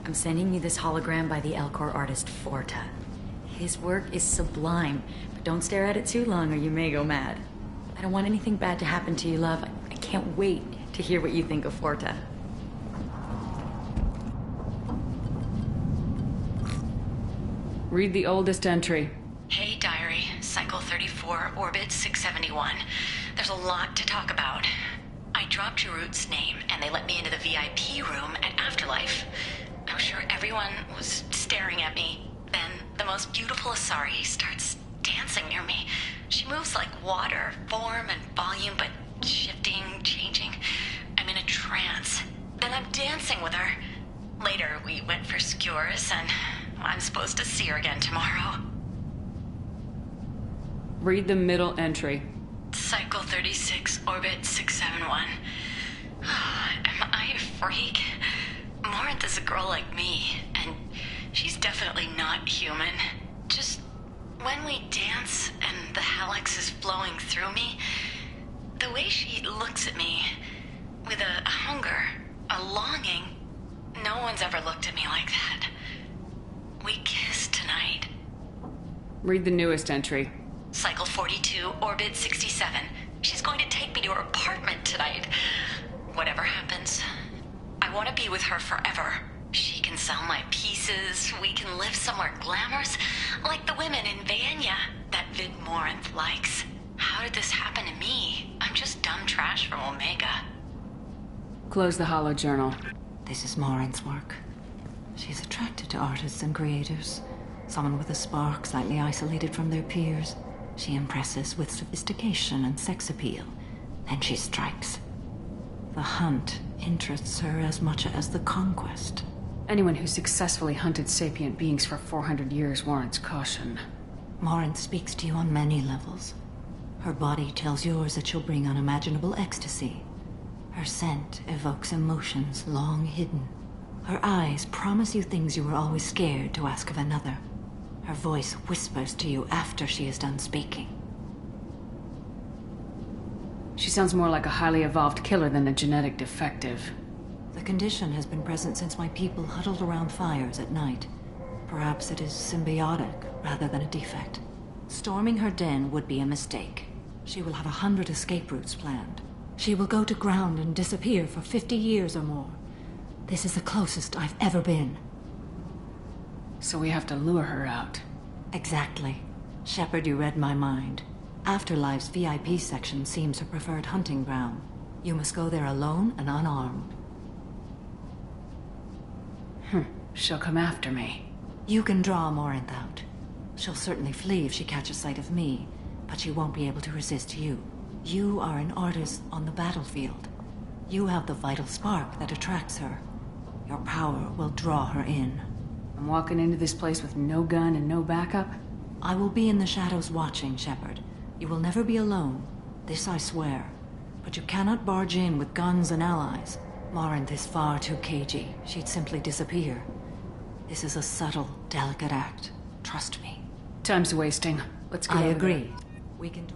I'm sending you this hologram by the Elcor artist Forta. His work is sublime, but don't stare at it too long or you may go mad. I don't want anything bad to happen to you, love. I can't wait to hear what you think of Forta. Read the oldest entry. Hey, diary. Cycle 34, orbit 671. There's a lot to talk about. I dropped Jarut's name, and they let me into the VIP room at Afterlife. I'm sure everyone was staring at me. Then the most beautiful Asari starts dancing near me. She moves like water, form and volume, but shifting, changing. I'm in a trance. Then I'm dancing with her. Later, we went for skewers, and I'm supposed to see her again tomorrow. Read the middle entry. Cycle 36, orbit 671. Am I a freak? Morinth is a girl like me, and she's definitely not human. Just when we dance and the helix is flowing through me, the way she looks at me, with a hunger, a longing, no one's ever looked at me like that. We kissed tonight. Read the newest entry. Cycle 42, orbit 67. She's going to take me to her apartment tonight. Whatever happens, I want to be with her forever. She can sell my pieces. We can live somewhere glamorous, like the women in Vanya that Vid Morinth likes. How did this happen to me? I'm just dumb trash from Omega. Close the holo journal. This is Morinth's work. She's attracted to artists and creators. Someone with a spark, slightly isolated from their peers. She impresses with sophistication and sex appeal. Then she strikes. The hunt interests her as much as the conquest. Anyone who successfully hunted sapient beings for 400 years warrants caution. Morinth speaks to you on many levels. Her body tells yours that she'll bring unimaginable ecstasy. Her scent evokes emotions long hidden. Her eyes promise you things you were always scared to ask of another. Her voice whispers to you after she is done speaking. She sounds more like a highly evolved killer than a genetic defective. The condition has been present since my people huddled around fires at night. Perhaps it is symbiotic rather than a defect. Storming her den would be a mistake. She will have 100 escape routes planned. She will go to ground and disappear for 50 years or more. This is the closest I've ever been. So we have to lure her out. Exactly. Shepard, you read my mind. Afterlife's VIP section seems her preferred hunting ground. You must go there alone and unarmed. She'll come after me. You can draw Morinth out. She'll certainly flee if she catches sight of me, but she won't be able to resist you. You are an artist on the battlefield. You have the vital spark that attracts her. Your power will draw her in. I'm walking into this place with no gun and no backup? I will be in the shadows watching, Shepard. You will never be alone. This I swear. But you cannot barge in with guns and allies. Morinth is far too cagey. She'd simply disappear. This is a subtle, delicate act. Trust me. Time's wasting. Let's go. I agree. We can...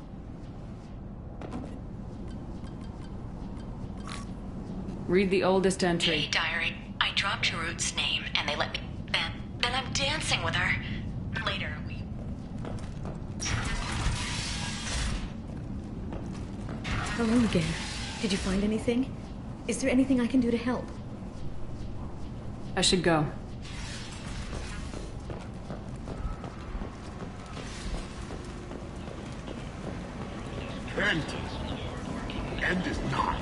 Read the oldest entry. Hey, diary. I dropped Jarut's name, and they let me... Then I'm dancing with her. Later, we... Hello again. Did you find anything? Is there anything I can do to help? I should go. End is not.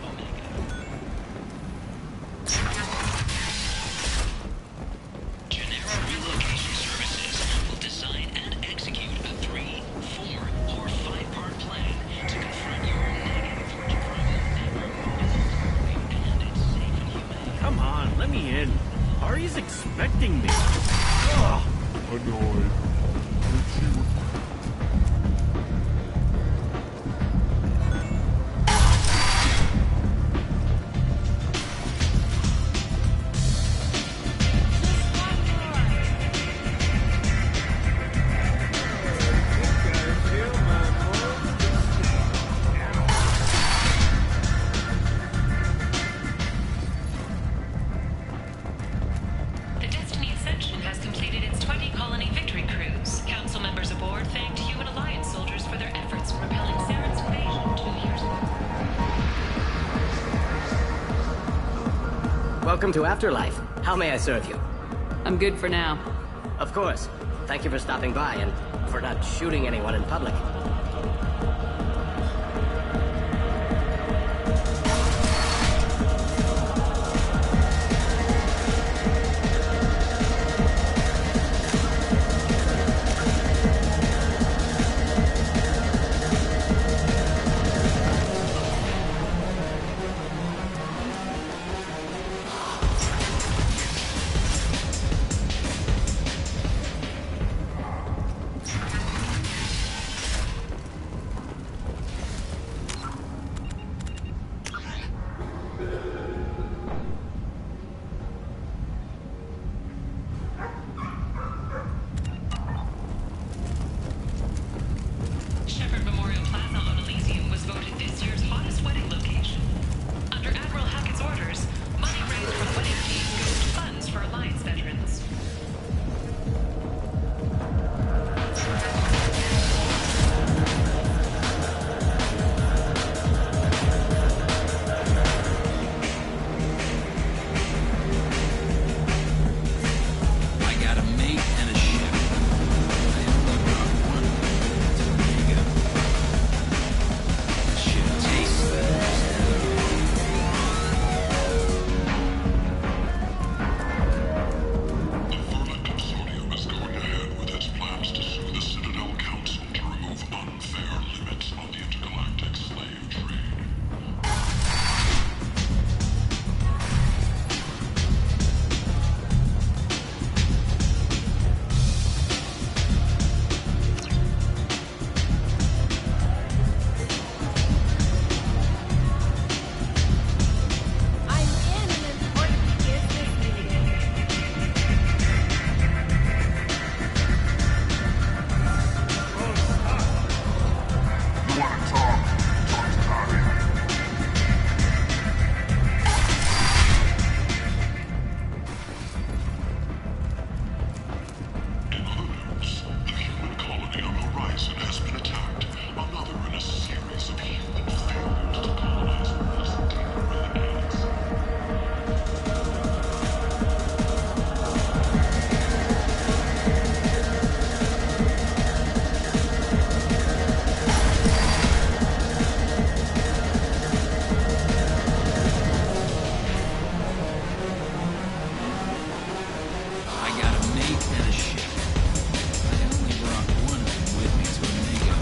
Genera Relocation Services will design and execute a 3, 4, or 5-part plan to confront your negative fortune problem and remove it and it's safe and humane. Come on, let me in. Ari's expecting me. Ugh. Annoyed. The death Welcome to Afterlife. How may I serve you? I'm good for now. Of course. Thank you for stopping by and for not shooting anyone in public. Shepherd Memorial Plaza on Elysium was voted this year's hottest wedding location. Under Admiral Hackett's orders, money raised from the wedding team goes to funds for Alliance veterans. I got a mate and a ship. I only brought one to Omega. Should taste The Vermin Consortium is going ahead with its plans to sue the Citadel Council to remove unfair limits on the intergalactic slave trade. I'm in an important business meeting. You want to talk? Talk to Ari. In other news, the human colony on Horizon has been attacked. Another in a series of human failures to colonize Earth's deeper in the galaxy. I got a mate and a ship. I only brought one of them with me to Omega.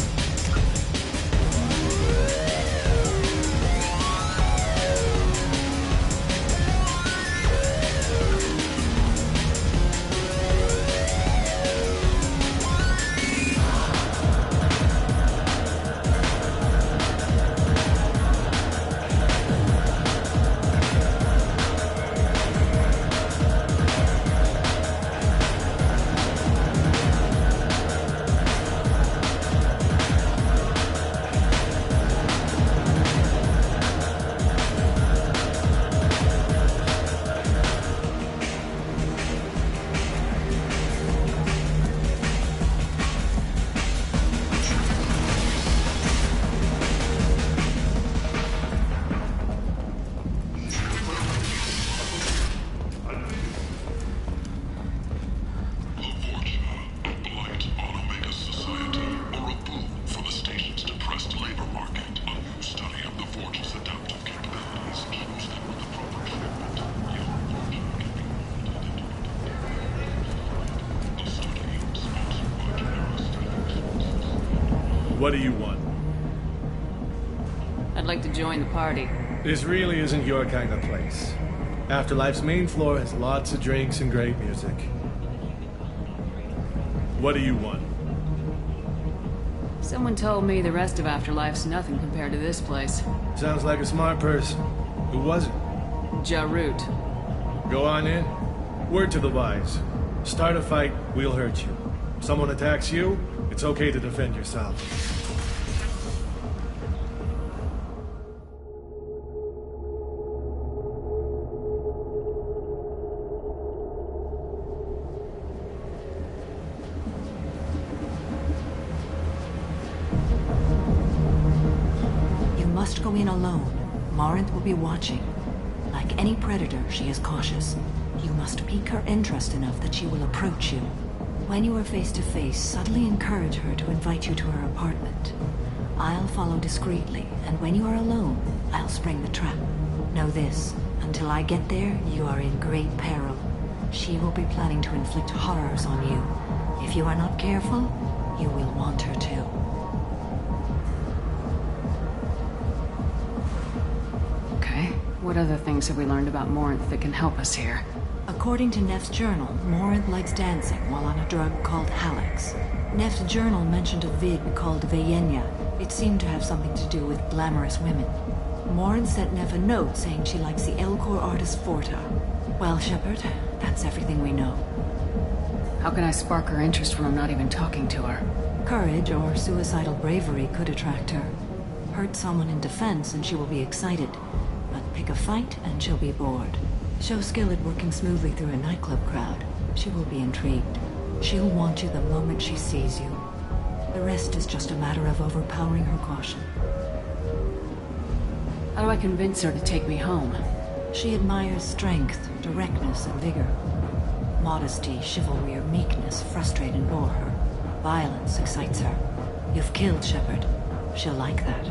A blight on Omega society, or a boom for the station's depressed labor market. A new study of the Forge's adaptive capabilities shows that with the proper treatment, young Forge can be molded into a study sponsored by Genera. What do you want? I'd like to join the party. This really isn't your kind of place. Afterlife's main floor has lots of drinks and great music. What do you want? Someone told me the rest of Afterlife's nothing compared to this place. Sounds like a smart person. Who was it? Jarut. Go on in. Word to the wise. Start a fight, we'll hurt you. Someone attacks you, it's okay to defend yourself. You must go in alone. Marinth will be watching. Like any predator, she is cautious. You must pique her interest enough that she will approach you. When you are face to face, subtly encourage her to invite you to her apartment. I'll follow discreetly, and when you are alone, I'll spring the trap. Know this, until I get there, you are in great peril. She will be planning to inflict horrors on you. If you are not careful, you will want her to. Okay. What other things have we learned about Morinth that can help us here? According to Neff's journal, Morinth likes dancing while on a drug called Hallex. Neff's journal mentioned a vid called Veyenya. It seemed to have something to do with glamorous women. Morinth sent Neff a note saying she likes the Elcor artist Forta. Well, Shepard, that's everything we know. How can I spark her interest when I'm not even talking to her? Courage or suicidal bravery could attract her. Hurt someone in defense and she will be excited. But pick a fight and she'll be bored. Show skill at working smoothly through a nightclub crowd. She will be intrigued. She'll want you the moment she sees you. The rest is just a matter of overpowering her caution. How do I convince her to take me home? She admires strength, directness, and vigor. Modesty, chivalry, or meekness frustrate and bore her. Violence excites her. You've killed Shepard. She'll like that.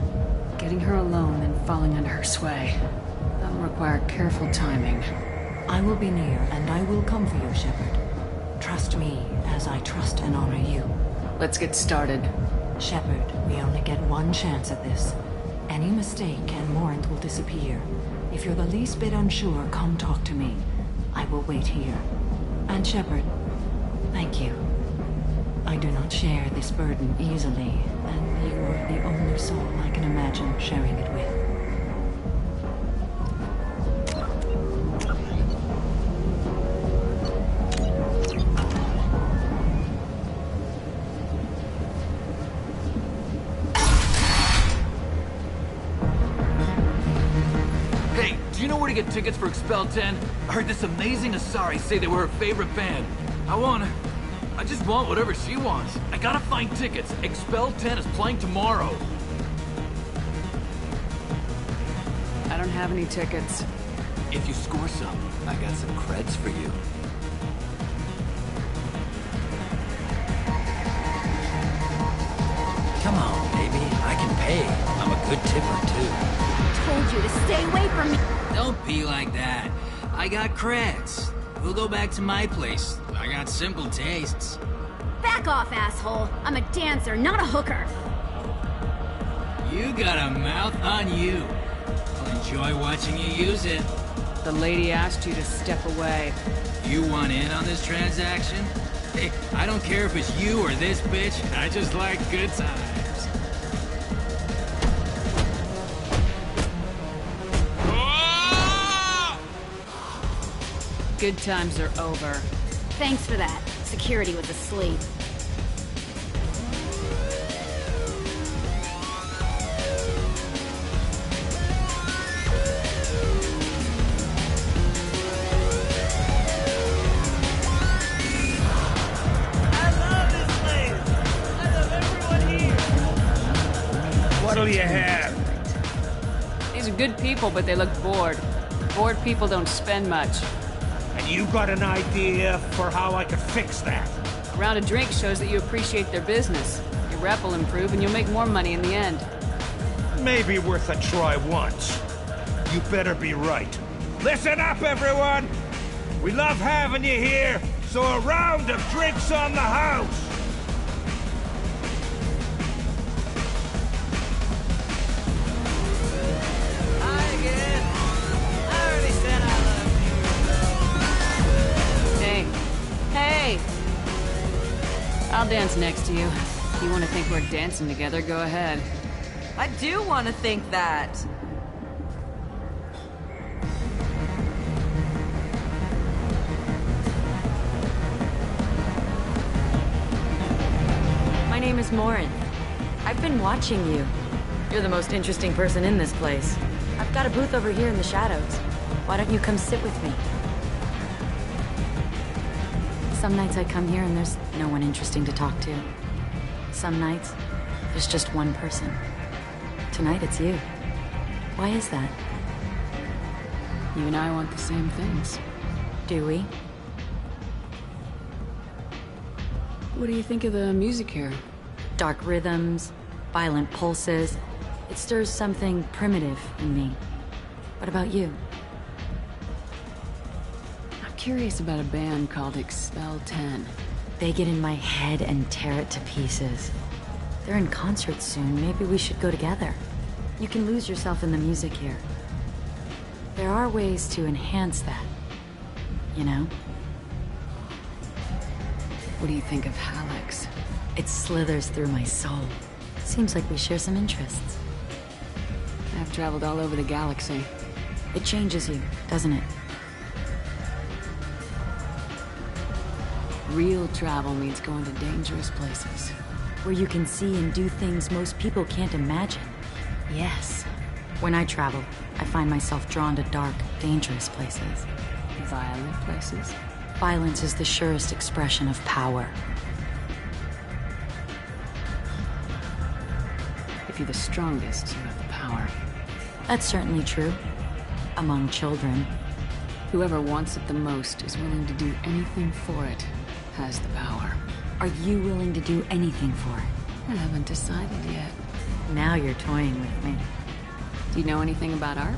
Getting her alone and falling under her sway. That'll require careful timing. I will be near, and I will come for you, Shepard. Trust me, as I trust and honor you. Let's get started. Shepard, we only get one chance at this. Any mistake and Morinth will disappear. If you're the least bit unsure, come talk to me. I will wait here. And Shepard, thank you. I do not share this burden easily, and you are the only soul I can imagine sharing it with. Do you know where to get tickets for Expel 10? I heard this amazing Asari say they were her favorite band. I just want whatever she wants. I gotta find tickets. Expel 10 is playing tomorrow. I don't have any tickets. If you score some, I got some creds for you. Come on, baby. I can pay. I'm a good tipper, too. Told you to stay away from me. Don't be like that. I got creds. We'll go back to my place. I got simple tastes. Back off, asshole. I'm a dancer, not a hooker. You got a mouth on you. I'll enjoy watching you use it. The lady asked you to step away. You want in on this transaction? Hey, I don't care if it's you or this bitch. I just like good times. Good times are over. Thanks for that. Security was asleep. What'll you have? These are good people, but they look bored. Bored people don't spend much. And you got an idea for how I could fix that? A round of drinks shows that you appreciate their business. Your rep will improve and you'll make more money in the end. Maybe worth a try once. You better be right. Listen up, everyone! We love having you here, so a round of drinks on the house! I'll dance next to you. If you want to think we're dancing together, go ahead. I do want to think that. My name is Morinth. I've been watching you. You're the most interesting person in this place. I've got a booth over here in the shadows. Why don't you come sit with me? Some nights I come here and there's no one interesting to talk to. Some nights, there's just one person. Tonight it's you. Why is that? You and I want the same things. Do we? What do you think of the music here? Dark rhythms, violent pulses. It stirs something primitive in me. What about you? I'm curious about a band called Expel 10. They get in my head and tear it to pieces. They're in concert soon. Maybe we should go together. You can lose yourself in the music here. There are ways to enhance that, you know? What do you think of Hallex? It slithers through my soul. Seems like we share some interests. I've traveled all over the galaxy. It changes you, doesn't it? Real travel means going to dangerous places. Where you can see and do things most people can't imagine. Yes. When I travel, I find myself drawn to dark, dangerous places. Violent places? Violence is the surest expression of power. If you're the strongest, you have the power. That's certainly true. Among children. Whoever wants it the most is willing to do anything for it, has the power. Are you willing to do anything for it? I haven't decided yet. Now you're toying with me. Do you know anything about art?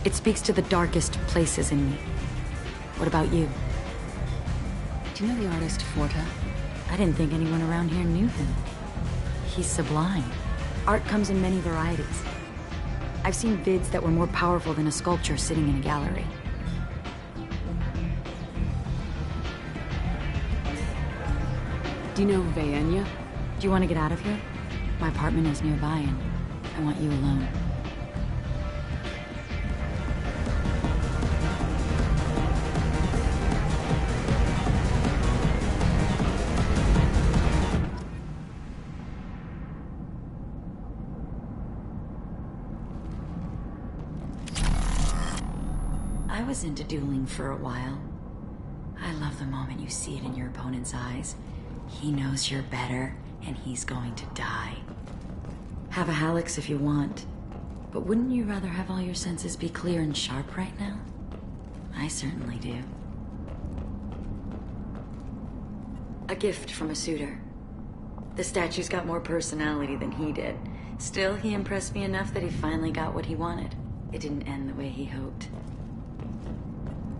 It speaks to the darkest places in me. What about you? Do you know the artist Forta? I didn't think anyone around here knew him. He's sublime. Art comes in many varieties. I've seen vids that were more powerful than a sculpture sitting in a gallery. Do you know Vaenya? Do you want to get out of here? My apartment is nearby and I want you alone. I was into dueling for a while. I love the moment you see it in your opponent's eyes. He knows you're better, and he's going to die. Have a Hallex if you want, but wouldn't you rather have all your senses be clear and sharp right now? I certainly do. A gift from a suitor. The statue's got more personality than he did. Still, he impressed me enough that he finally got what he wanted. It didn't end the way he hoped.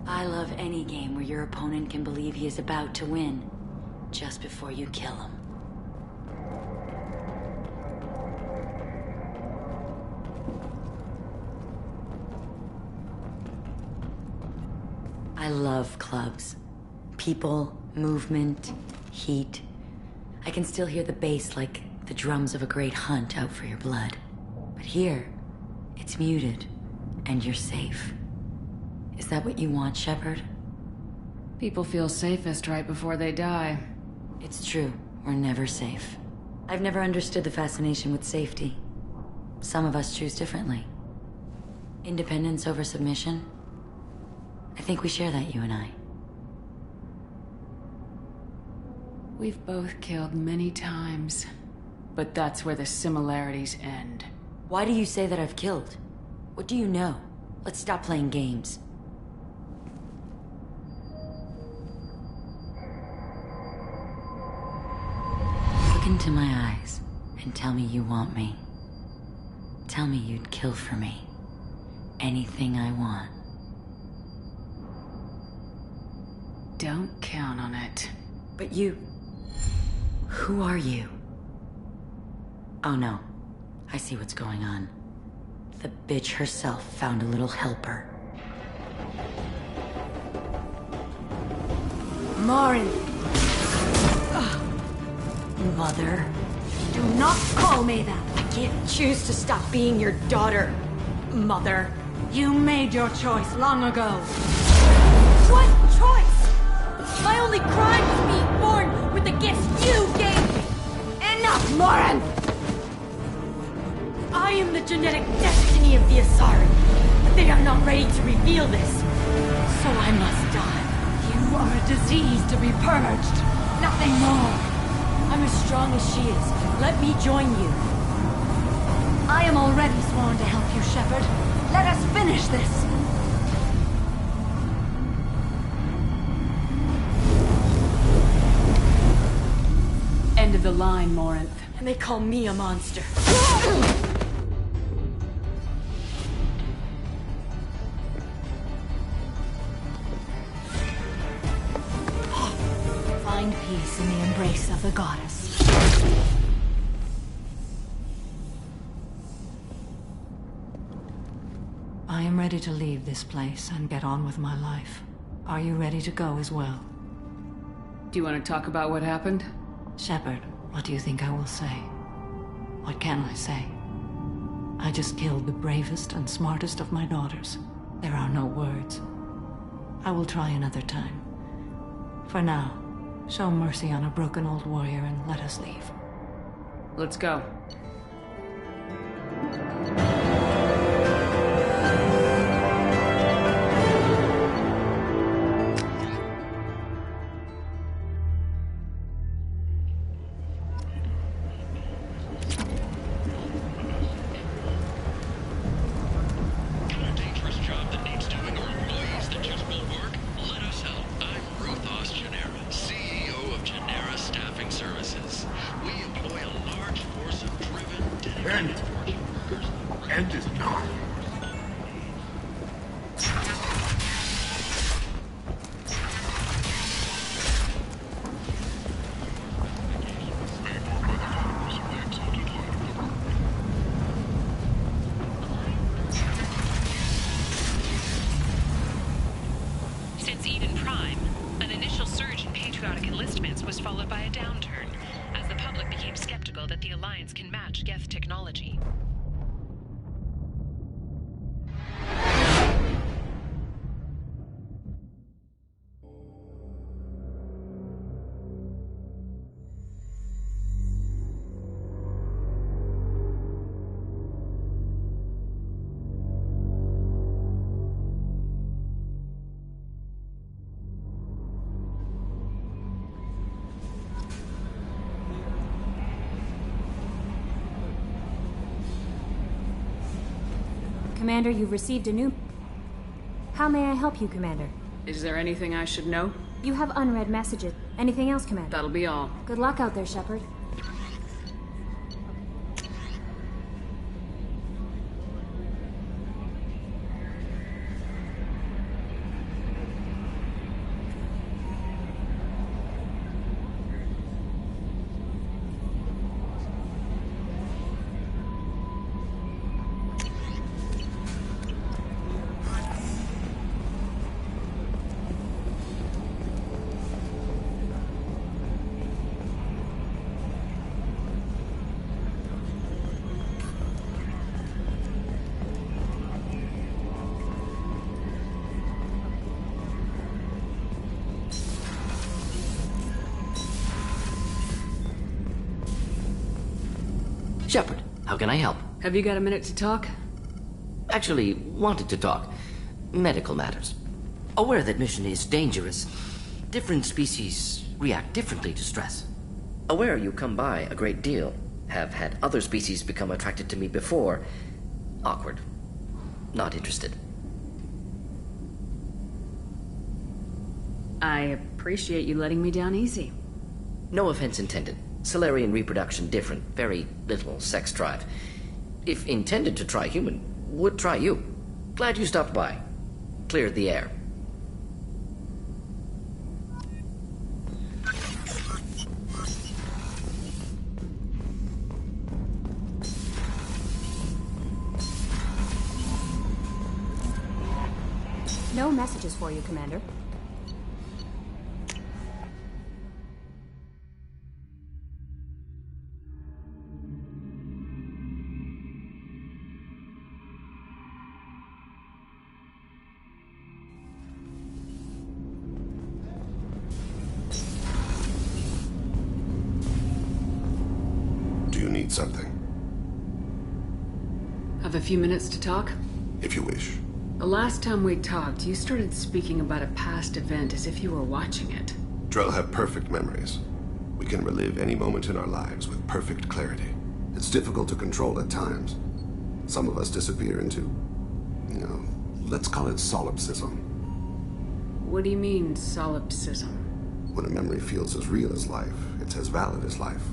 I love any game where your opponent can believe he is about to win, just before you kill him. I love clubs. People, movement, heat. I can still hear the bass like the drums of a great hunt out for your blood. But here, it's muted, and you're safe. Is that what you want, Shepard? People feel safest right before they die. It's true. We're never safe. I've never understood the fascination with safety. Some of us choose differently. Independence over submission? I think we share that, you and I. We've both killed many times, but that's where the similarities end. Why do you say that I've killed? What do you know? Let's stop playing games. Look into my eyes and tell me you want me. Tell me you'd kill for me. Anything I want. Don't count on it. But you... Who are you? Oh no. I see what's going on. The bitch herself found a little helper. Morin! Mother. Do not call me that! I can't choose to stop being your daughter, Mother. You made your choice long ago. What choice? My only crime was being born with the gifts you gave me! Enough, Morin! I am the genetic destiny of the Asari, but they are not ready to reveal this. So I must die. You are a disease to be purged. Nothing more. I'm as strong as she is. Let me join you. I am already sworn to help you, Shepard. Let us finish this. line, Morinth. And they call me a monster. Find peace in the embrace of the goddess. I am ready to leave this place and get on with my life. Are you ready to go as well? Do you want to talk about what happened? Shepard, what do you think I will say? What can I say? I just killed the bravest and smartest of my daughters. There are no words. I will try another time. For now, show mercy on a broken old warrior and let us leave. Let's go. End is not. Since Eden Prime, an initial surge in patriotic enlistments was followed by a downturn, as the public became skeptical that the Alliance can match Geth technology. Commander, you've received a new... How may I help you, Commander? Is there anything I should know? You have unread messages. Anything else, Commander? That'll be all. Good luck out there, Shepard. Shepard, how can I help? Have you got a minute to talk? Actually, wanted to talk. Medical matters. Aware that mission is dangerous. Different species react differently to stress. Aware you come by a great deal. Have had other species become attracted to me before. Awkward. Not interested. I appreciate you letting me down easy. No offense intended. Solarian reproduction different. Very little sex drive. If intended to try human, would try you. Glad you stopped by. Cleared the air. No messages for you, Commander. Something. Have a few minutes to talk? If you wish. The last time we talked, you started speaking about a past event as if you were watching it. Drell have perfect memories. We can relive any moment in our lives with perfect clarity. It's difficult to control at times. Some of us disappear into, let's call it solipsism. What do you mean, solipsism? When a memory feels as real as life, it's as valid as life.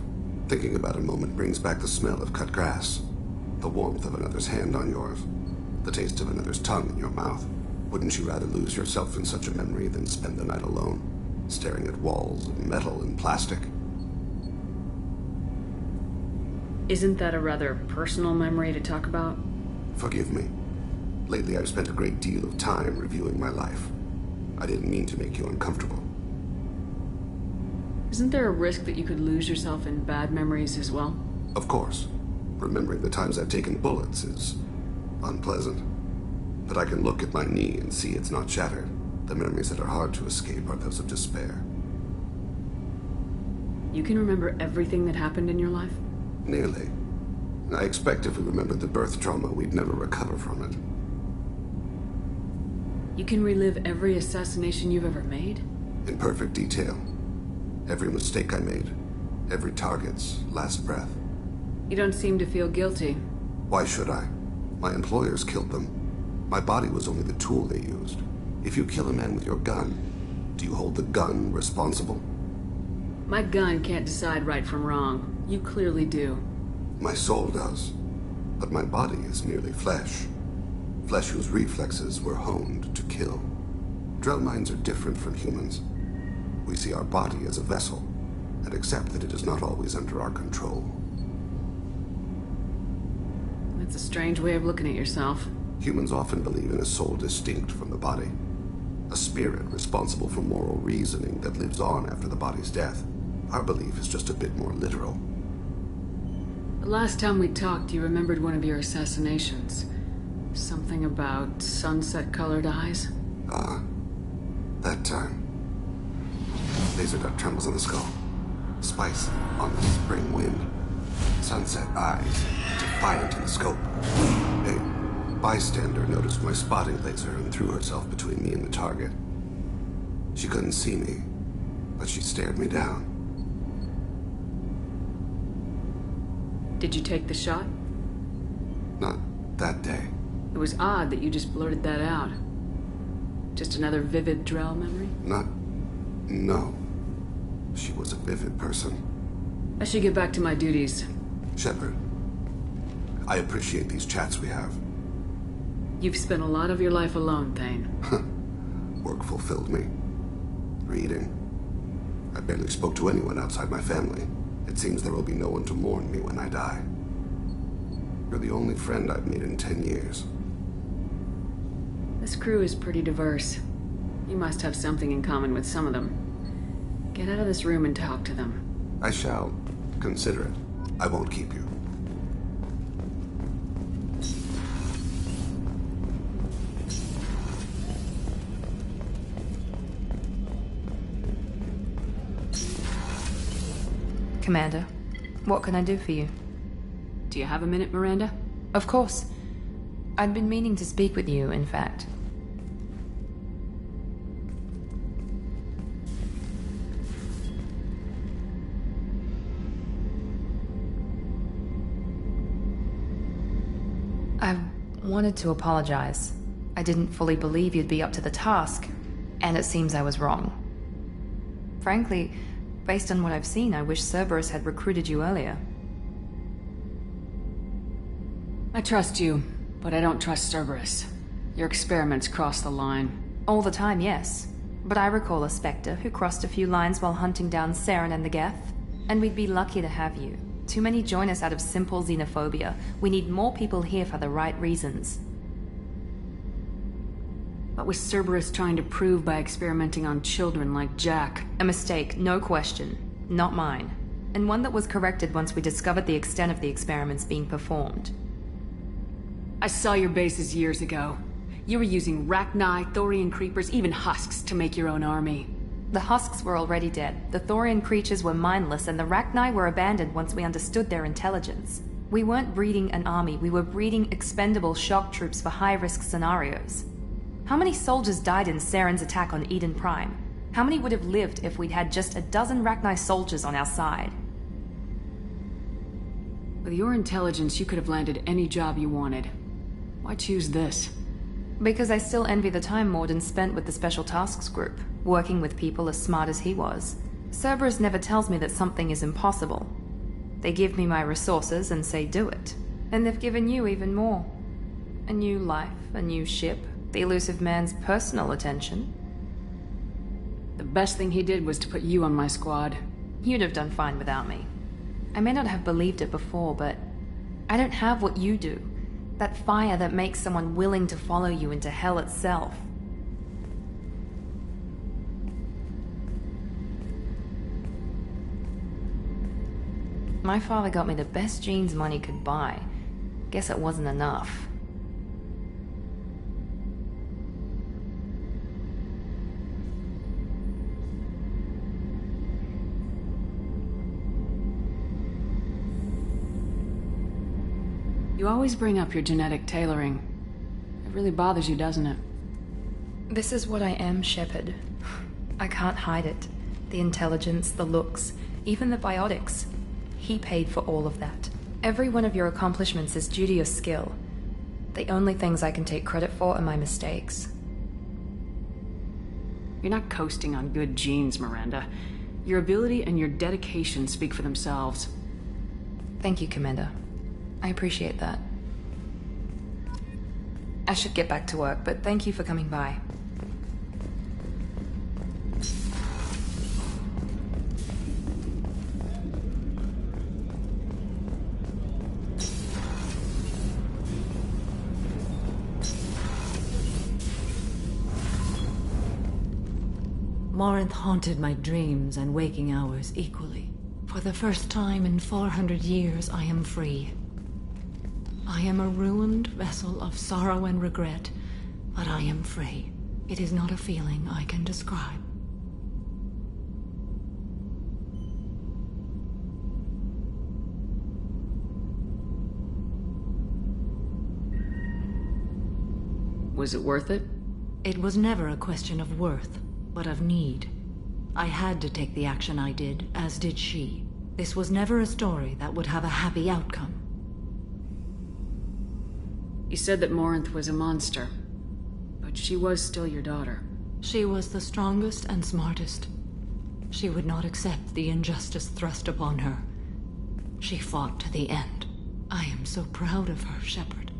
Thinking about a moment brings back the smell of cut grass, the warmth of another's hand on yours, the taste of another's tongue in your mouth. Wouldn't you rather lose yourself in such a memory than spend the night alone, staring at walls of metal and plastic? Isn't that a rather personal memory to talk about? Forgive me. Lately I've spent a great deal of time reviewing my life. I didn't mean to make you uncomfortable. Isn't there a risk that you could lose yourself in bad memories as well? Of course. Remembering the times I've taken bullets is unpleasant. But I can look at my knee and see it's not shattered. The memories that are hard to escape are those of despair. You can remember everything that happened in your life? Nearly. I expect if we remembered the birth trauma, we'd never recover from it. You can relive every assassination you've ever made? In perfect detail. Every mistake I made. Every target's last breath. You don't seem to feel guilty. Why should I? My employers killed them. My body was only the tool they used. If you kill a man with your gun, do you hold the gun responsible? My gun can't decide right from wrong. You clearly do. My soul does. But my body is merely flesh. Flesh whose reflexes were honed to kill. Drell minds are different from humans. We see our body as a vessel, and accept that it is not always under our control. That's a strange way of looking at yourself. Humans often believe in a soul distinct from the body. A spirit responsible for moral reasoning that lives on after the body's death. Our belief is just a bit more literal. The last time we talked, you remembered one of your assassinations. Something about sunset-colored eyes? Ah, that time. Laser dot trembles on the skull. Spice on the spring wind. Sunset eyes, defiant in the scope. A bystander noticed my spotting laser and threw herself between me and the target. She couldn't see me, but she stared me down. Did you take the shot? Not that day. It was odd that you just blurted that out. Just another vivid Drell memory? No. She was a vivid person. I should get back to my duties. Shepard, I appreciate these chats we have. You've spent a lot of your life alone, Thane. Work fulfilled me. Reading. I barely spoke to anyone outside my family. It seems there will be no one to mourn me when I die. You're the only friend I've made in 10 years. This crew is pretty diverse. You must have something in common with some of them. Get out of this room and talk to them. I shall. Consider it. I won't keep you. Commander, what can I do for you? Do you have a minute, Miranda? Of course. I'd been meaning to speak with you, in fact. I wanted to apologize. I didn't fully believe you'd be up to the task, and it seems I was wrong. Frankly, based on what I've seen, I wish Cerberus had recruited you earlier. I trust you, but I don't trust Cerberus. Your experiments cross the line. All the time, yes. But I recall a Spectre who crossed a few lines while hunting down Saren and the Geth. And we'd be lucky to have you. Too many join us out of simple xenophobia. We need more people here for the right reasons. What was Cerberus trying to prove by experimenting on children like Jack? A mistake, no question. Not mine. And one that was corrected once we discovered the extent of the experiments being performed. I saw your bases years ago. You were using Rachni, Thorian creepers, even husks to make your own army. The husks were already dead. The Thorian creatures were mindless, and the Rachni were abandoned once we understood their intelligence. We weren't breeding an army, we were breeding expendable shock troops for high-risk scenarios. How many soldiers died in Saren's attack on Eden Prime? How many would have lived if we'd had just a dozen Rachni soldiers on our side? With your intelligence, you could have landed any job you wanted. Why choose this? Because I still envy the time Morden spent with the Special Tasks Group, working with people as smart as he was. Cerberus never tells me that something is impossible. They give me my resources and say do it. And they've given you even more. A new life, a new ship, the elusive man's personal attention. The best thing he did was to put you on my squad. You'd have done fine without me. I may not have believed it before, but I don't have what you do. That fire that makes someone willing to follow you into hell itself. My father got me the best jeans money could buy. Guess it wasn't enough. You always bring up your genetic tailoring. It really bothers you, doesn't it? This is what I am, Shepard. I can't hide it. The intelligence, the looks, even the biotics. He paid for all of that. Every one of your accomplishments is due to your skill. The only things I can take credit for are my mistakes. You're not coasting on good genes, Miranda. Your ability and your dedication speak for themselves. Thank you, Commander. I appreciate that. I should get back to work, but thank you for coming by. Morinth haunted my dreams and waking hours equally. For the first time in 400 years, I am free. I am a ruined vessel of sorrow and regret, but I am free. It is not a feeling I can describe. Was it worth it? It was never a question of worth, but of need. I had to take the action I did, as did she. This was never a story that would have a happy outcome. You said that Morinth was a monster, but she was still your daughter. She was the strongest and smartest. She would not accept the injustice thrust upon her. She fought to the end. I am so proud of her, Shepard.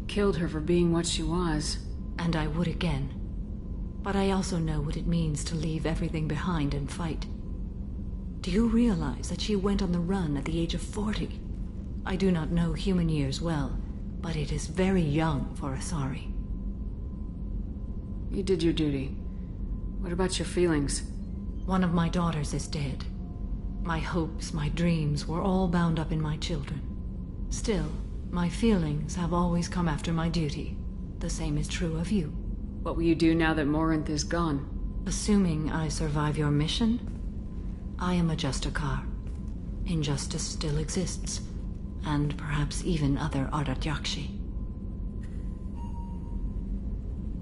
Killed her for being what she was. And I would again. But I also know what it means to leave everything behind and fight. Do you realize that she went on the run at the age of 40? I do not know human years well, but it is very young for Asari. You did your duty. What about your feelings? One of my daughters is dead. My hopes, my dreams were all bound up in my children. Still, my feelings have always come after my duty. The same is true of you. What will you do now that Morinth is gone? Assuming I survive your mission, I am a Justikar. Injustice still exists, and perhaps even other Ardat Yakshi.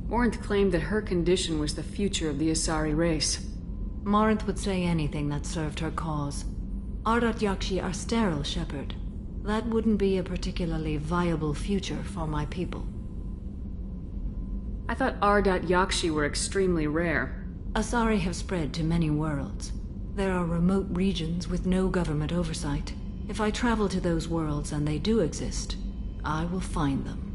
Morinth claimed that her condition was the future of the Asari race. Morinth would say anything that served her cause. Ardat Yakshi are sterile, Shepard. That wouldn't be a particularly viable future for my people. I thought Ardat Yakshi were extremely rare. Asari have spread to many worlds. There are remote regions with no government oversight. If I travel to those worlds and they do exist, I will find them.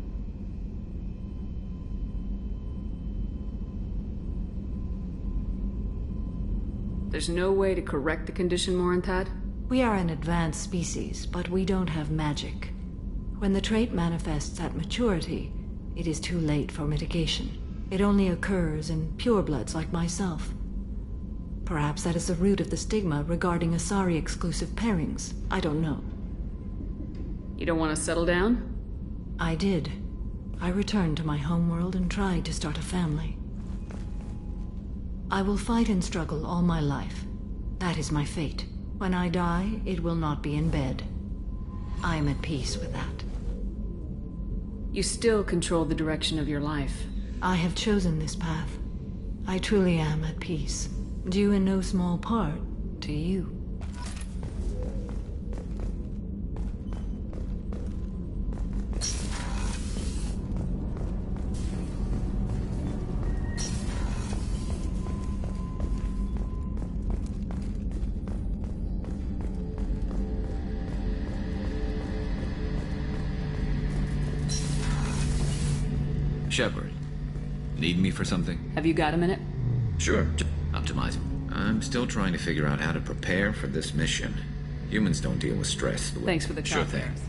There's no way to correct the condition Morinth had? We are an advanced species, but we don't have magic. When the trait manifests at maturity, it is too late for mitigation. It only occurs in purebloods like myself. Perhaps that is the root of the stigma regarding Asari-exclusive pairings. I don't know. You don't want to settle down? I did. I returned to my homeworld and tried to start a family. I will fight and struggle all my life. That is my fate. When I die, it will not be in bed. I am at peace with that. You still control the direction of your life. I have chosen this path. I truly am at peace. Due in no small part to you. Shepard, need me for something? Have you got a minute? Sure. Optimizing. I'm still trying to figure out how to prepare for this mission. Humans don't deal with stress the way... Thanks for the Sure context. thing.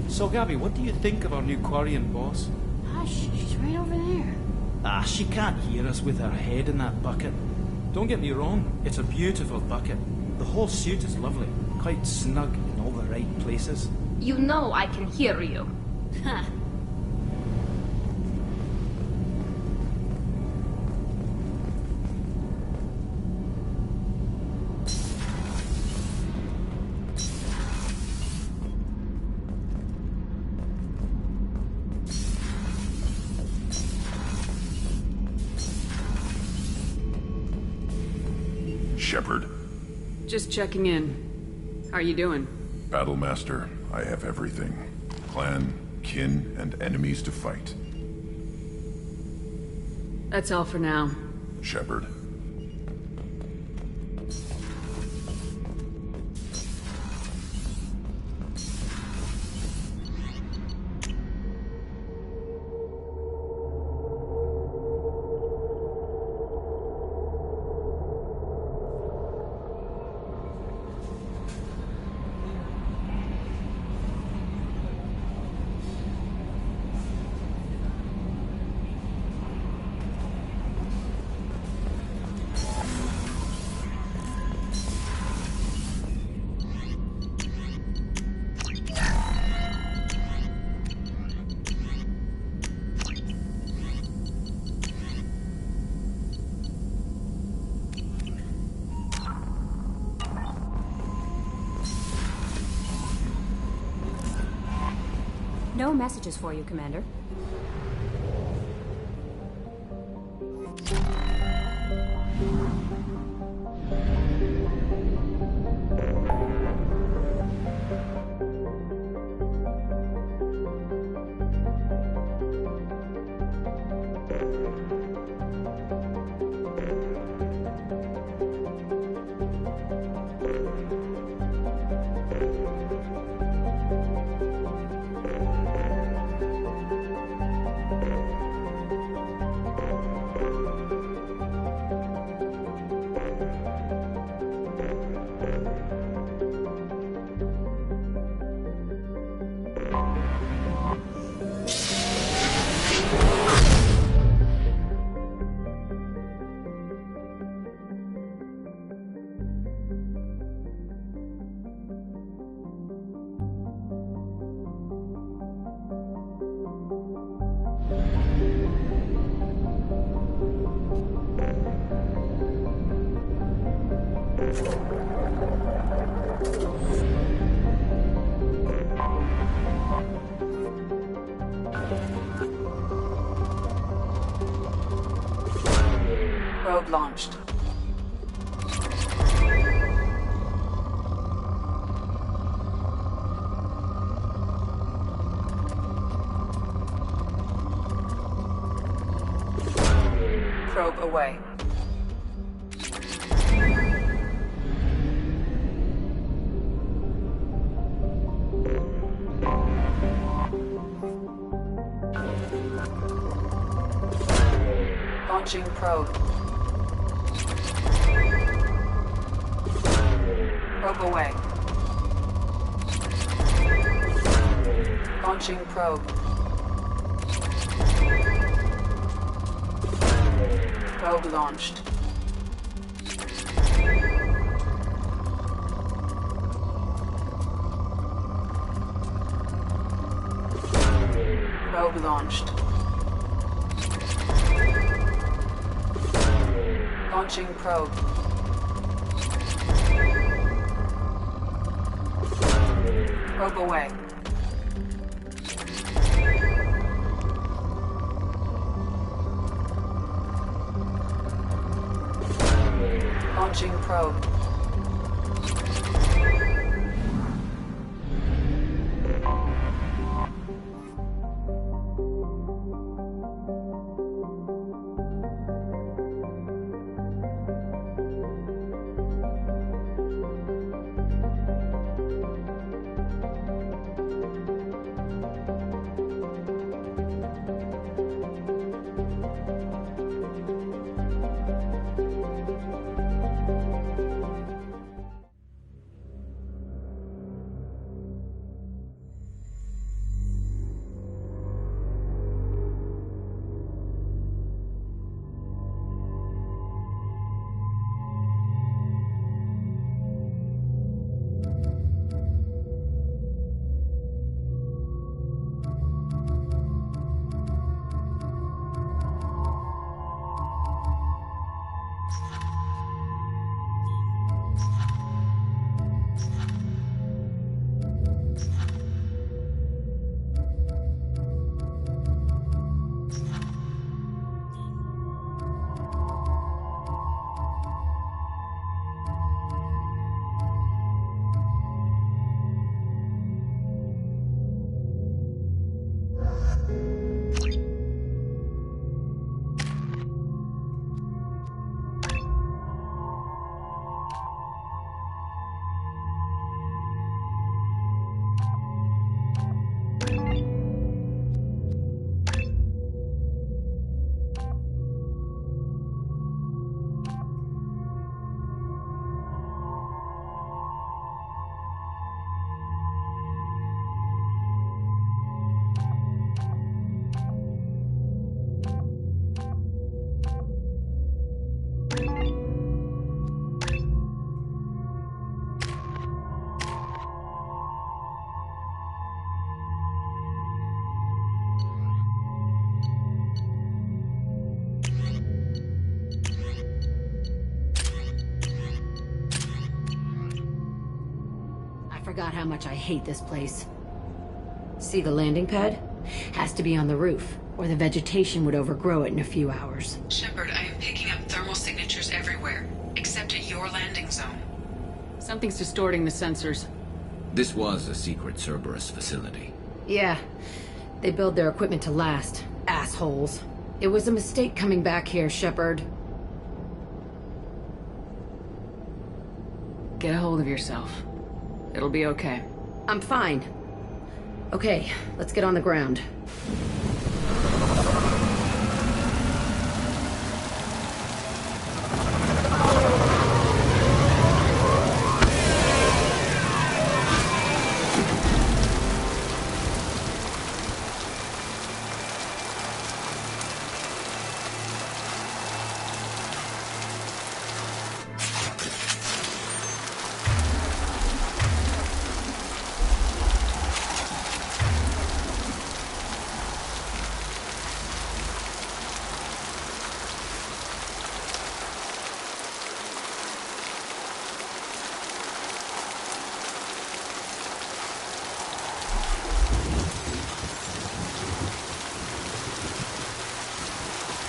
So, Gabby, what do you think of our new Quarian boss? Hush, she's right over there. Ah, she can't hear us with her head in that bucket. Don't get me wrong, it's a beautiful bucket. The whole suit is lovely, quite snug in all the right places. You know I can hear you. Ha! Shepard. Just checking in. How are you doing? Battlemaster, I have everything. Clan, kin, and enemies to fight. That's all for now. Shepard. No messages for you, Commander. Probe launched. Probe away. Launching probe. Probe away. Launching probe. Probe launched. Probe launched. Launching probe. Probe away. Launching probe. Forgot how much I hate this place. See the landing pad? Has to be on the roof, or the vegetation would overgrow it in a few hours. Shepard, I am picking up thermal signatures everywhere, except at your landing zone. Something's distorting the sensors. This was a secret Cerberus facility. Yeah, they build their equipment to last. Assholes. It was a mistake coming back here, Shepard. Get a hold of yourself. It'll be okay. I'm fine. Okay, let's get on the ground.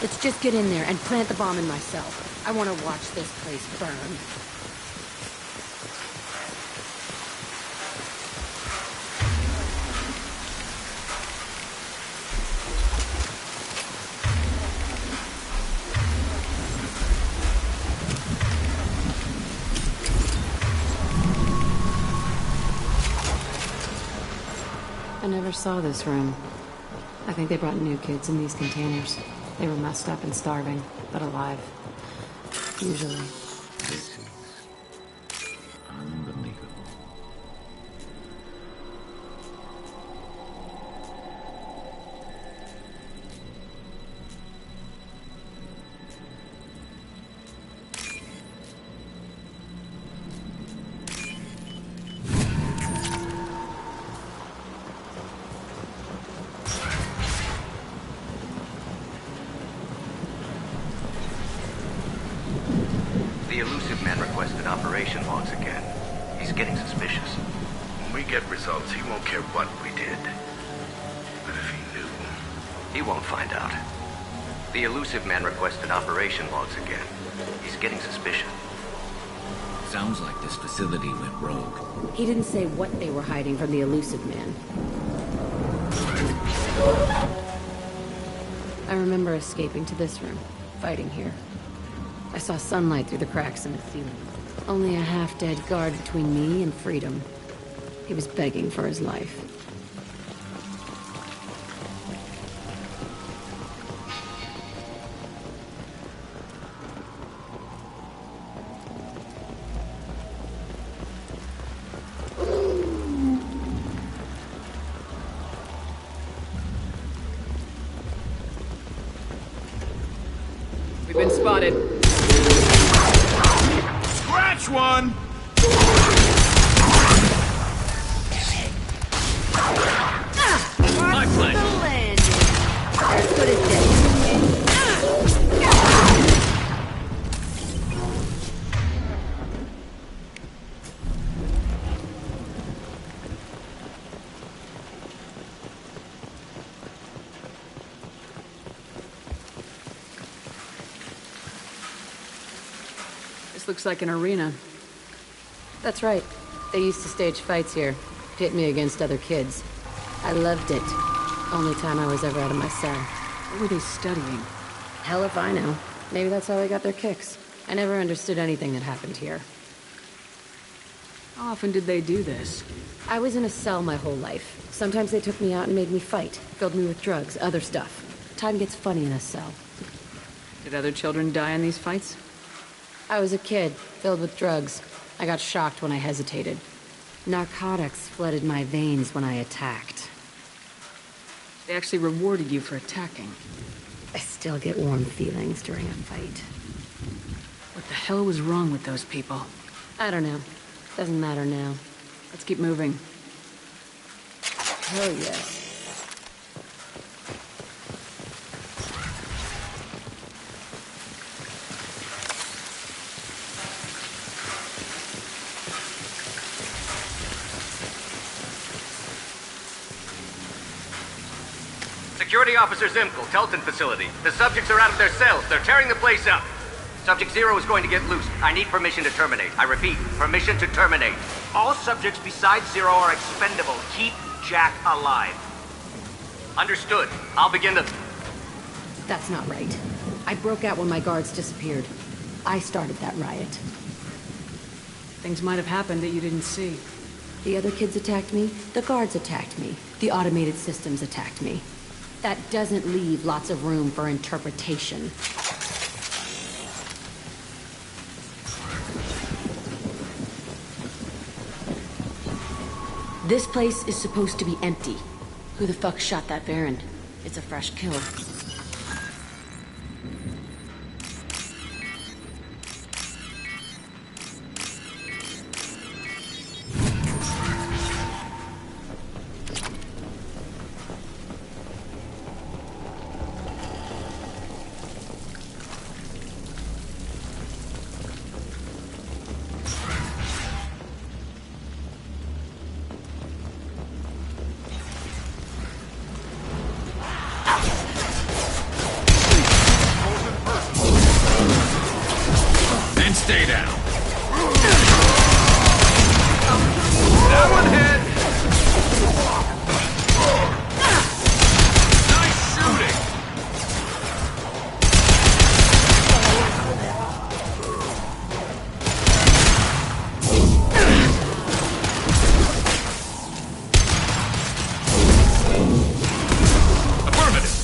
Let's just get in there and plant the bomb in myself. I want to watch this place burn. I never saw this room. I think they brought new kids in these containers. They were messed up and starving, but alive. Usually. This is unbelievable. requested operation logs again. He's getting suspicious. When we get results, he won't care what we did. But if he knew... He won't find out. The elusive man requested operation logs again. He's getting suspicious. Sounds like this facility went rogue. He didn't say what they were hiding from the elusive man. I remember escaping to this room, fighting here. I saw sunlight through the cracks in the ceiling. Only a half-dead guard between me and freedom. He was begging for his life. We've been spotted. Scratch one! My pleasure. As good as dead. This looks like an arena. That's right. They used to stage fights here, pit me against other kids. I loved it. Only time I was ever out of my cell. What were they studying? Hell if I know. Maybe that's how they got their kicks. I never understood anything that happened here. How often did they do this? I was in a cell my whole life. Sometimes they took me out and made me fight. Filled me with drugs, other stuff. Time gets funny in a cell. Did other children die in these fights? I was a kid, filled with drugs. I got shocked when I hesitated. Narcotics flooded my veins when I attacked. They actually rewarded you for attacking. I still get warm feelings during a fight. What the hell was wrong with those people? I don't know. Doesn't matter now. Let's keep moving. Hell yes. Security Officer Zimkel, Telton facility. The subjects are out of their cells. They're tearing the place up. Subject Zero is going to get loose. I need permission to terminate. I repeat, permission to terminate. All subjects besides Zero are expendable. Keep Jack alive. Understood. I'll begin the... That's not right. I broke out when my guards disappeared. I started that riot. Things might have happened that you didn't see. The other kids attacked me. The guards attacked me. The automated systems attacked me. That doesn't leave lots of room for interpretation. This place is supposed to be empty. Who the fuck shot that Baron? It's a fresh kill. Stay down. That one hit! Nice shooting! Affirmative.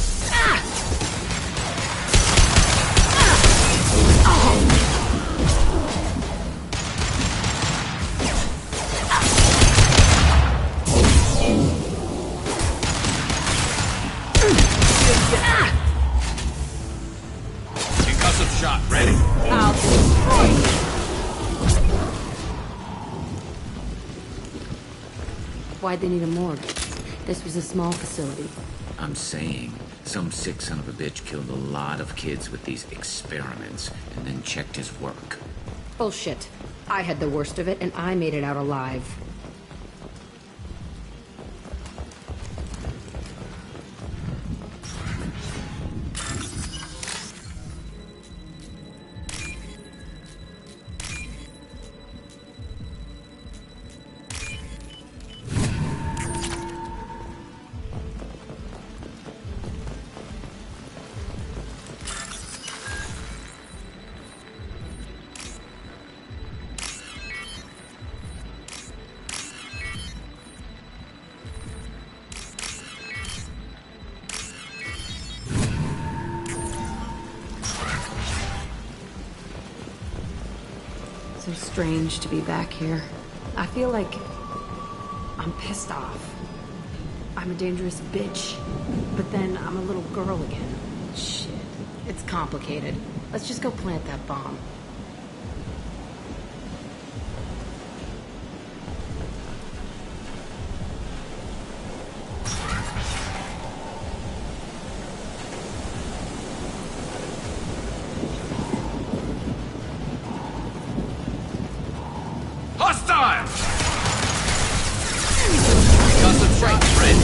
Concussive shot ready. I'll destroy you. Why'd they need a morgue? This was a small facility. I'm saying, some sick son of a bitch killed a lot of kids with these experiments and then checked his work. Bullshit. I had the worst of it, and I made it out alive. So strange to be back here. I feel like I'm pissed off. I'm a dangerous bitch, but then I'm a little girl again. Shit, it's complicated. Let's just go plant that bomb. Hostile! Concentrate, friend.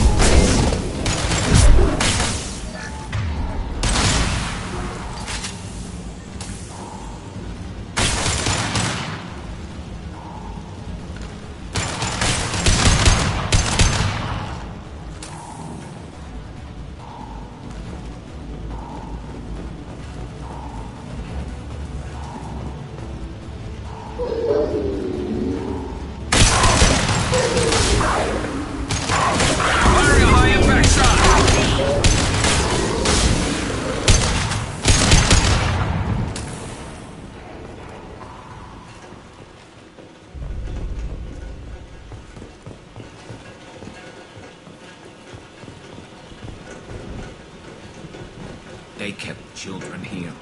They kept children here.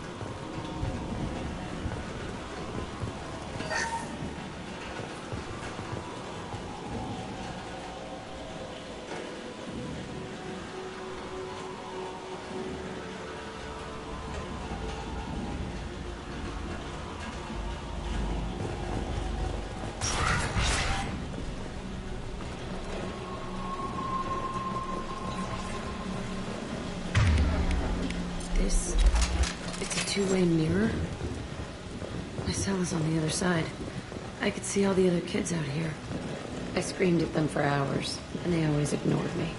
It's a two-way mirror. My cell is on the other side. I could see all the other kids out here. I screamed at them for hours, and they always ignored me.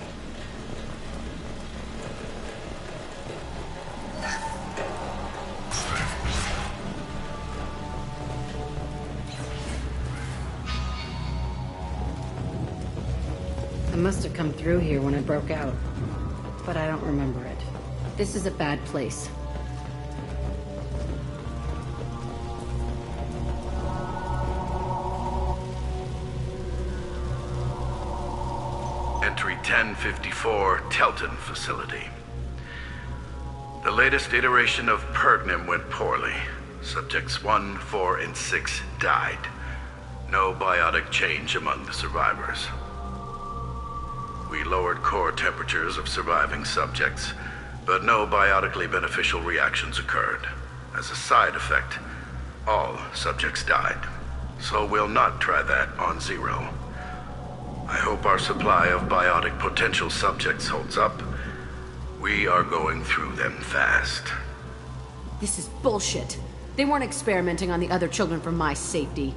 I must have come through here when I broke out, but I don't remember it. This is a bad place. Entry 1054, Telton facility. The latest iteration of Pergnim went poorly. Subjects 1, 4, and 6 died. No biotic change among the survivors. We lowered core temperatures of surviving subjects, but no biotically beneficial reactions occurred. As a side effect, all subjects died. So we'll not try that on Zero. I hope our supply of biotic potential subjects holds up. We are going through them fast. This is bullshit. They weren't experimenting on the other children for my safety.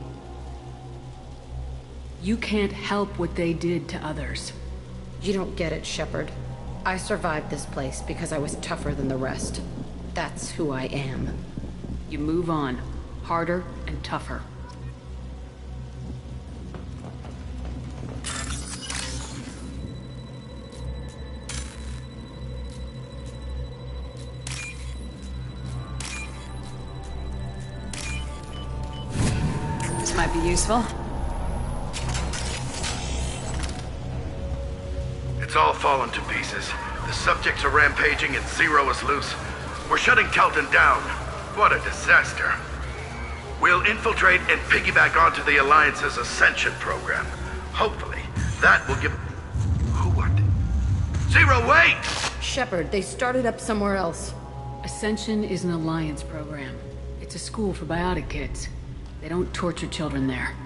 You can't help what they did to others. You don't get it, Shepard. I survived this place because I was tougher than the rest. That's who I am. You move on. Harder and tougher. This might be useful. It's all fallen to pieces. The subjects are rampaging and Zero is loose. We're shutting Telton down. What a disaster. We'll infiltrate and piggyback onto the Alliance's Ascension program. Hopefully, that will give... Who are they? Zero, wait! Shepard, they started up somewhere else. Ascension is an Alliance program. It's a school for biotic kids. They They don't torture children there.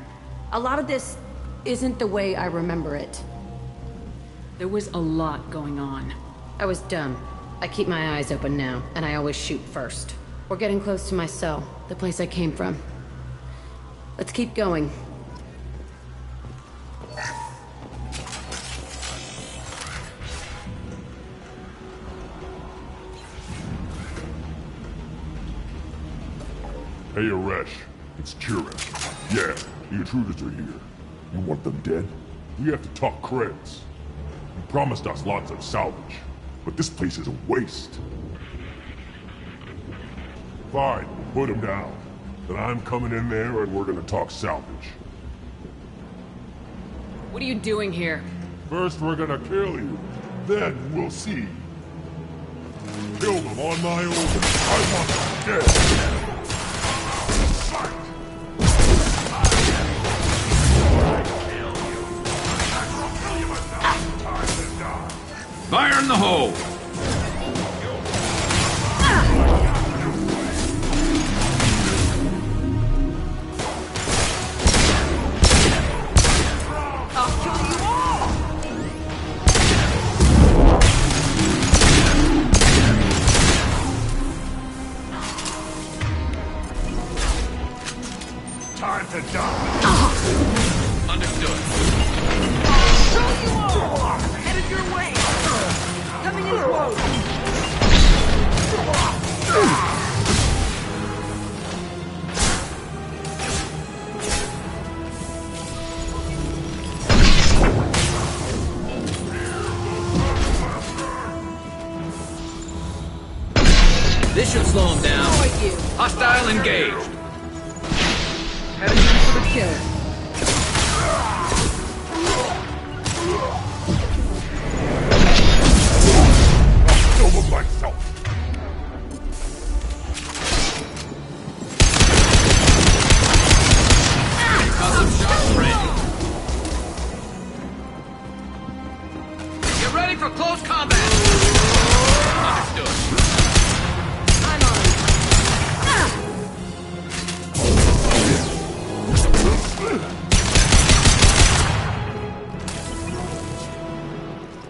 A lot of this isn't the way I remember it. There was a lot going on. I was dumb. I keep my eyes open now, and I always shoot first. We're getting close to my cell, the place I came from. Let's keep going. Hey, Aresh. It's Chinicko. Yeah, the intruders are here. You want them dead? We have to talk creds. You promised us lots of salvage, but this place is a waste. Fine, put them down. Then I'm coming in there and we're gonna talk salvage. What are you doing here? First we're gonna kill you, then we'll see. Kill them on my own. I want them dead. Fire in the hole! I'll kill you all! Time to die! Understood. I'll show you all! Headed your way! Coming in close! This should slow him down. Hostile engaged. Heading in for the kill. Kill them myself. Got some shots ready. Get ready for close combat. Understood. I'm on it.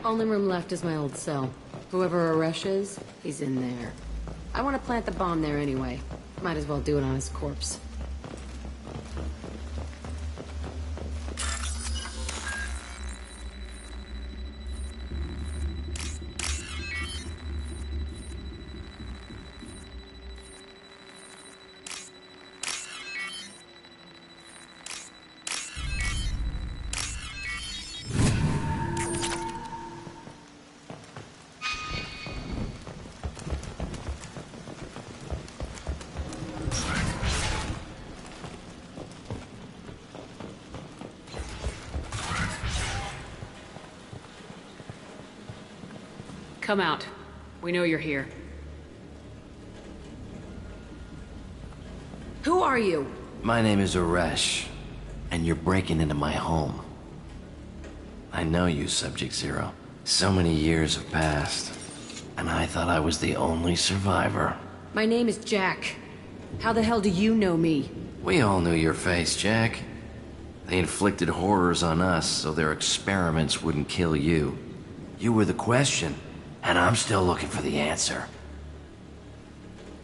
Only room left is my old cell. Whoever Aresh is, he's in there. I want to plant the bomb there anyway. Might as well do it on his corpse. Come out. We know you're here. Who are you? My name is Aresh, and you're breaking into my home. I know you, Subject Zero. So many years have passed, and I thought I was the only survivor. My name is Jack. How the hell do you know me? We all knew your face, Jack. They inflicted horrors on us so their experiments wouldn't kill you. You were the question, and I'm still looking for the answer.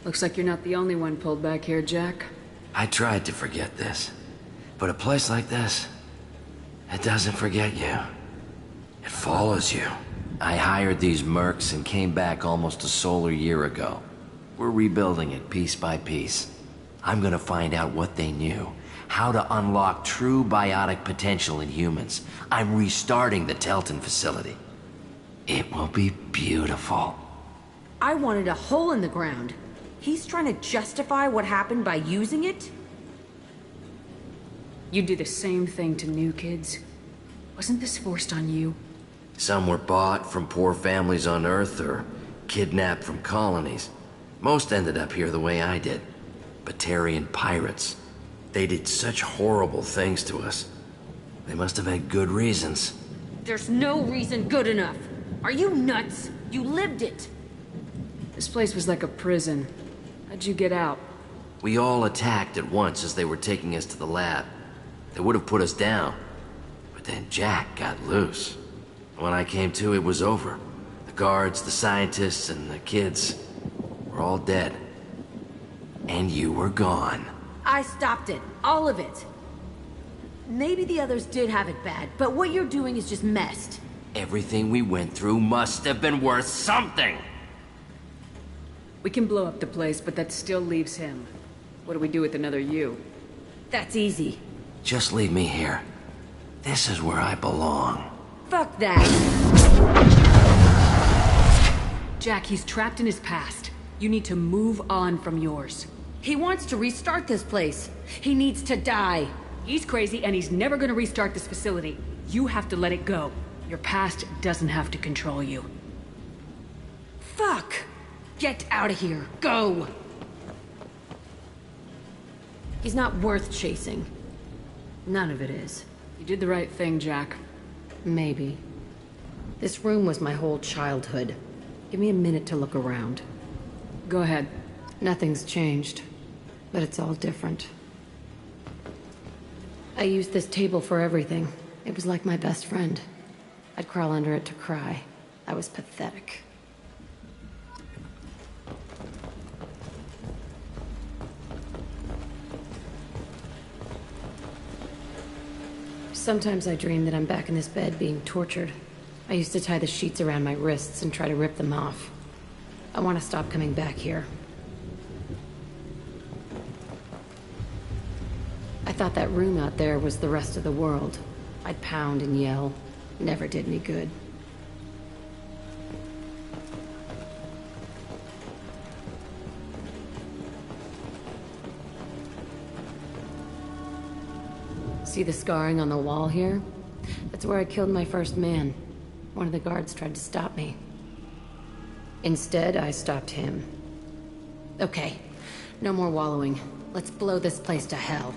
Looks like you're not the only one pulled back here, Jack. I tried to forget this, but a place like this, it doesn't forget you. It follows you. I hired these mercs and came back almost a solar year ago. We're rebuilding it piece by piece. I'm gonna find out what they knew, how to unlock true biotic potential in humans. I'm restarting the Telton facility. It will be beautiful. I wanted a hole in the ground. He's trying to justify what happened by using it? You do the same thing to new kids. Wasn't this forced on you? Some were bought from poor families on Earth or kidnapped from colonies. Most ended up here the way I did. Batarian pirates. They did such horrible things to us. They must have had good reasons. There's no reason good enough. Are you nuts? You lived it. This place was like a prison. How'd you get out? We all attacked at once as they were taking us to the lab. They would have put us down. But then Jack got loose. When I came to, it was over. The guards, the scientists, and the kids were all dead. And you were gone. I stopped it. All of it. Maybe the others did have it bad, but what you're doing is just messed. Everything we went through must have been worth something! We can blow up the place, but that still leaves him. What do we do with another you? That's easy. Just leave me here. This is where I belong. Fuck that! Jack, he's trapped in his past. You need to move on from yours. He wants to restart this place. He needs to die. He's crazy and he's never gonna restart this facility. You have to let it go. Your past doesn't have to control you. Fuck! Get out of here. Go! He's not worth chasing. None of it is. You did the right thing, Jack. Maybe. This room was my whole childhood. Give me a minute to look around. Go ahead. Nothing's changed, but it's all different. I used this table for everything. It was like my best friend. I'd crawl under it to cry. I was pathetic. Sometimes I dream that I'm back in this bed being tortured. I used to tie the sheets around my wrists and try to rip them off. I want to stop coming back here. I thought that room out there was the rest of the world. I'd pound and yell. Never did any good. See the scarring on the wall here? That's where I killed my first man. One of the guards tried to stop me. Instead, I stopped him. Okay, no more wallowing. Let's blow this place to hell.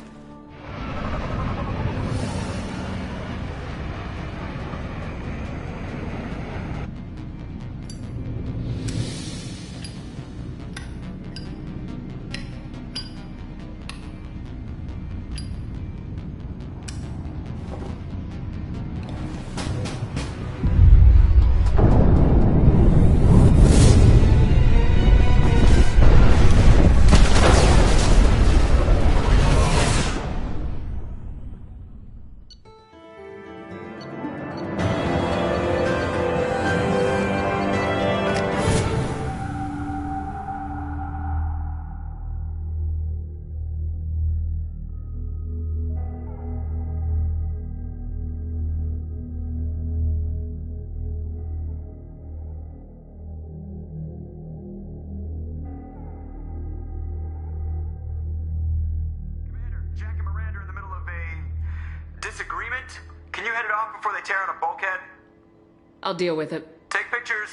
Disagreement? Can you head it off before they tear out a bulkhead? I'll deal with it. Take pictures.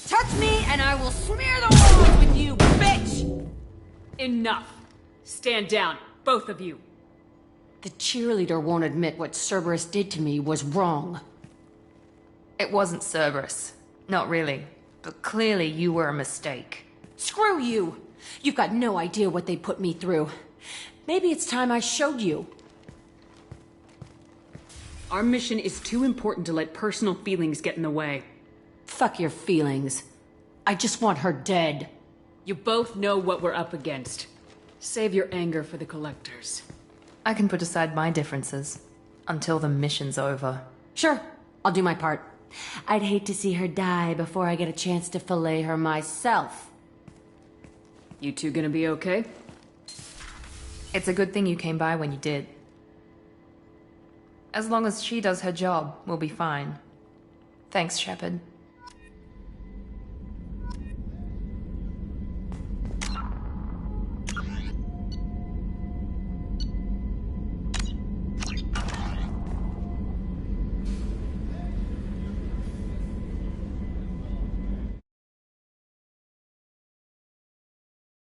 Touch me and I will smear the walls with you, bitch! Enough. Stand down, both of you. The cheerleader won't admit what Cerberus did to me was wrong. It wasn't Cerberus. Not really. But clearly you were a mistake. Screw you! You've got no idea what they put me through. Maybe it's time I showed you. Our mission is too important to let personal feelings get in the way. Fuck your feelings. I just want her dead. You both know what we're up against. Save your anger for the collectors. I can put aside my differences until the mission's over. Sure, I'll do my part. I'd hate to see her die before I get a chance to fillet her myself. You two gonna be okay? It's a good thing you came by when you did. As long as she does her job, we'll be fine. Thanks, Shepard.